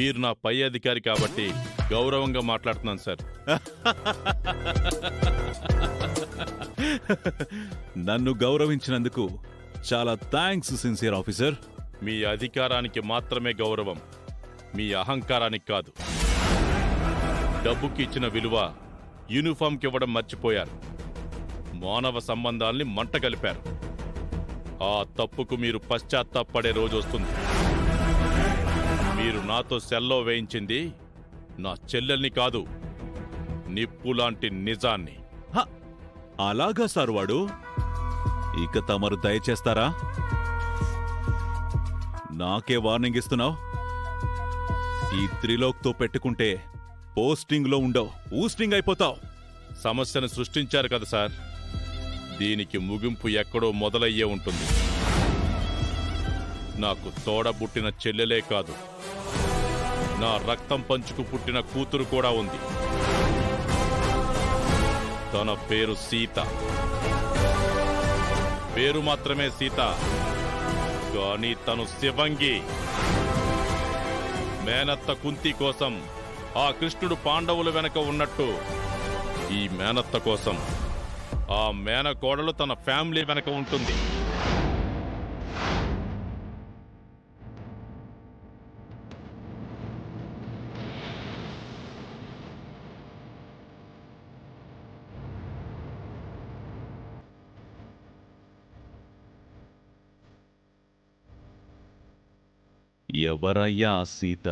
మీరు నా పై అధికారి కాబట్టి గౌరవంగా మాట్లాడుతున్నాను సార్. నన్ను గౌరవించినందుకు చాలా థ్యాంక్స్ సిన్సియర్ ఆఫీసర్. మీ అధికారానికి మాత్రమే గౌరవం, మీ అహంకారానికి కాదు. డబ్బుకి ఇచ్చిన విలువ యూనిఫామ్కి ఇవ్వడం మర్చిపోయారు. మానవ సంబంధాల్ని మంట కలిపారు. ఆ తప్పుకు మీరు పశ్చాత్తాపడే రోజు వస్తుంది. మీరు నాతో సెల్లో వేయించింది నా చెల్లెల్ని కాదు, నిప్పులాంటి నిజాన్ని. అలాగా సార్ వాడు. ఇక తమరు దయచేస్తారా? నాకే వార్నింగ్ ఇస్తున్నావు? ఈ త్రిలోక్తో పెట్టుకుంటే పోస్టింగ్లో ఉండవు, ఊస్టింగ్ అయిపోతావు. సమస్యను సృష్టించారు కదా సార్, దీనికి ముగింపు ఎక్కడో మొదలయ్యే ఉంటుంది. నాకు తోడబుట్టిన చెల్లెలే కాదు, నా రక్తం పంచుకు పుట్టిన కూతురు కూడా ఉంది. తన పేరు సీత. పేరు మాత్రమే సీత, కానీ తను శివంగి. మేనత్త కుంతి కోసం ఆ కృష్ణుడు పాండవుల వెనక ఉన్నట్టు ఈ మేనత్త కోసం ఆ మేనకోడలు తన ఫ్యామిలీ వెనక ఉంటుంది. ఎవరయ్యా ఆ సీత?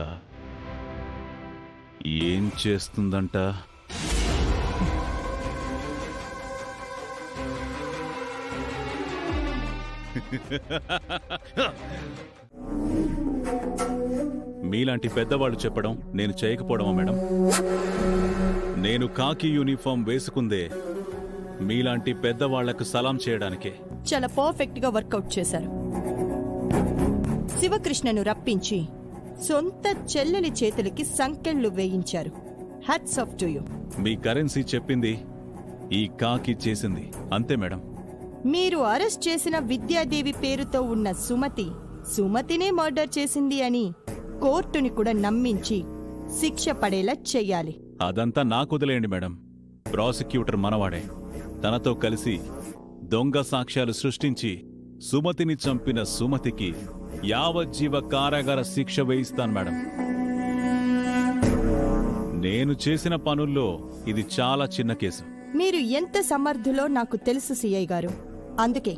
ఏం చేస్తుందంట? మీలాంటి పెద్దవాళ్ళు చెప్పడం నేను చేయకపోవడమా మేడం? నేను కాకి యూనిఫామ్ వేసుకుందే మీలాంటి పెద్దవాళ్లకు సలాం చేయడానికే. చాలా పర్ఫెక్ట్ గా వర్కౌట్ చేశారు. శివకృష్ణను రప్పించి సొంత చెల్లెలి చేతులకి సంకెళ్లు వేయించారు. Hats off to you. Me currency చెప్పింది ఈ కాకి చేసింది అంతే మేడం. మీరు అరెస్ట్ చేసిన విద్యాదేవి పేరుతో ఉన్న సుమతినే మర్డర్ చేసింది అని కోర్టుని కూడా నమ్మించి శిక్ష పడేలా చెయ్యాలి. అదంతా నాకు వదిలేయండి మేడం. ప్రాసిక్యూటర్ మనవాడే. తనతో కలిసి దొంగ సాక్ష్యాలు సృష్టించి సుమతిని చంపిన సుమతికి యావజ్జీవ కారాగార శిక్ష వేయిస్తాను మేడం. నేను చేసిన పనుల్లో ఇది చాలా చిన్న కేసు. మీరు ఎంత సమర్థులో నాకు తెలుసు సిఐ గారు. అందుకే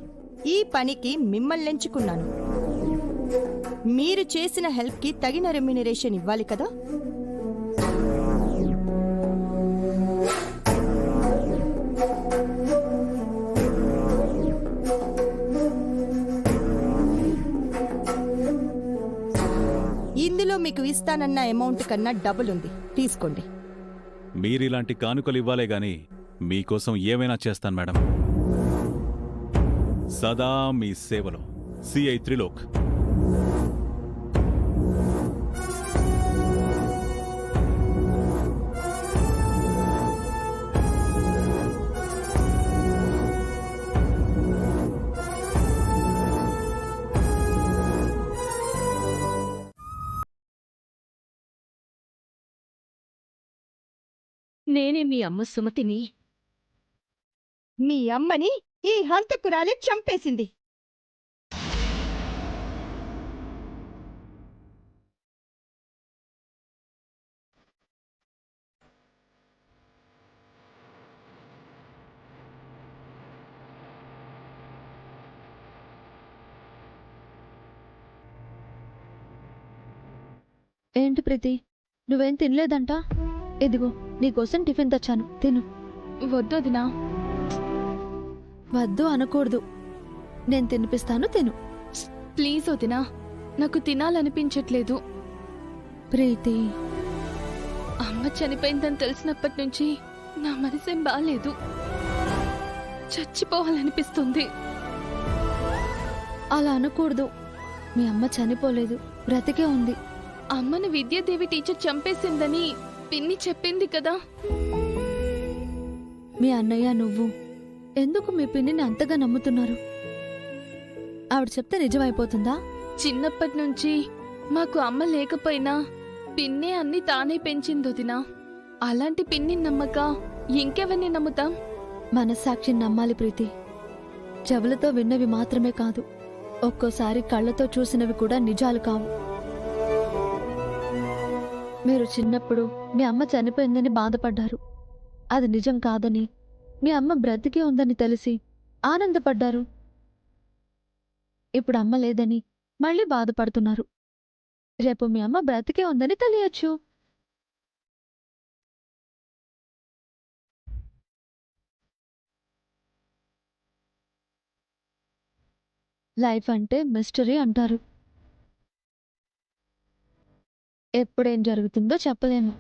ఈ పనికి మిమ్మల్ని ఎంచుకున్నాను. మీరు చేసిన హెల్ప్ కి తగిన రెమ్యునరేషన్ ఇవ్వాలి కదా. ఇందులో మీకు ఇస్తానన్న అమౌంట్ కన్నా డబుల్ ఉంది, తీసుకోండి. మీరిలాంటి కానుకలు ఇవ్వాలే గాని మీకోసం ఏమైనా చేస్తాను మేడం. సదా మీ సేవలో సిఐ త్రిలోక్. నేనే మీ అమ్మ సుమతిని. మీ అమ్మని ఈ హంతకురాలే చంపేసింది. ఏంటి ప్రీతి, నువ్వేం తినలేదంట? ఇదిగో నీకోసం టిఫిన్ తెచ్చాను, తిను. వద్దు వదినా. వద్దు అనకూడదు, నేను తినిపిస్తాను, తిను. ప్లీజ్ వదినా, నాకు తినాలనిపించట్లేదు. ప్రీతి, అమ్మ చనిపోయిందని తెలిసినప్పటి నుంచి నా మనసేం బాలేదు. చచ్చిపోవాలనిపిస్తుంది. అలా అనకూడదు. మీ అమ్మ చనిపోలేదు, బ్రతికే ఉంది. అమ్మని విద్యాదేవి టీచర్ చంపేసిందని పిన్ని చెప్పింది కదా. మీ అన్నయ్య నువ్వు ఎందుకు మీ పిన్నిని అంతగా నమ్ముతున్నారు? ఆవిడ చెప్తే నిజమైపోతుందా? చిన్నప్పటి నుంచి మాకు అమ్మ లేకపోయినా పిన్నే అన్ని తానే పెంచింది వదినా. అలాంటి పిన్ని నమ్మక ఇంకెవరిని నమ్ముతాం? మనస్సాక్షిని నమ్మాలి ప్రీతి. చెవులతో విన్నవి మాత్రమే కాదు, ఒక్కోసారి కళ్ళతో చూసినవి కూడా నిజాలు కావు. మీరు చిన్నప్పుడు మీ అమ్మ చనిపోయిందని బాధపడ్డారు. అది నిజం కాదని, మీ అమ్మ బ్రతికే ఉందని తెలిసి ఆనందపడ్డారు. ఇప్పుడు అమ్మ లేదని మళ్ళీ బాధపడుతున్నారు. రేపు మీ అమ్మ బ్రతికే ఉందని తెలియచ్చు. లైఫ్ అంటే మిస్టరీ అంటారు. ఎప్పుడేం జరుగుతుందో చెప్పలేము.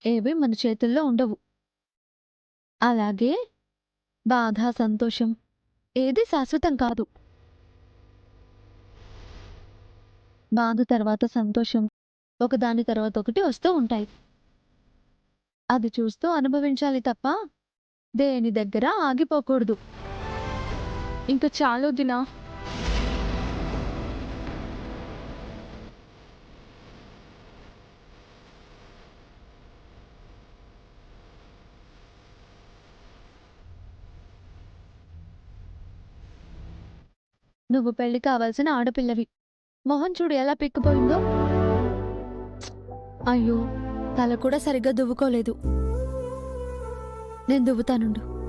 ఏవి మన చేతుల్లో ఉండవు. అలాగే బాధ, సంతోషం ఏది శాశ్వతం కాదు. బాధ తర్వాత సంతోషం ఒకదాని తర్వాత ఒకటి వస్తూ ఉంటాయి. అది చూస్తూ అనుభవించాలి తప్ప దేని దగ్గర ఆగిపోకూడదు. ఇంకా చాలు వదినా. నువ్వు పెళ్లి కావాల్సిన ఆడపిల్లవి. మొహం చూడు ఎలా పిక్కుపోయిందో. అయ్యో, తల కూడా సరిగ్గా దువ్వుకోలేదు. నేను దువ్వుతానుండు.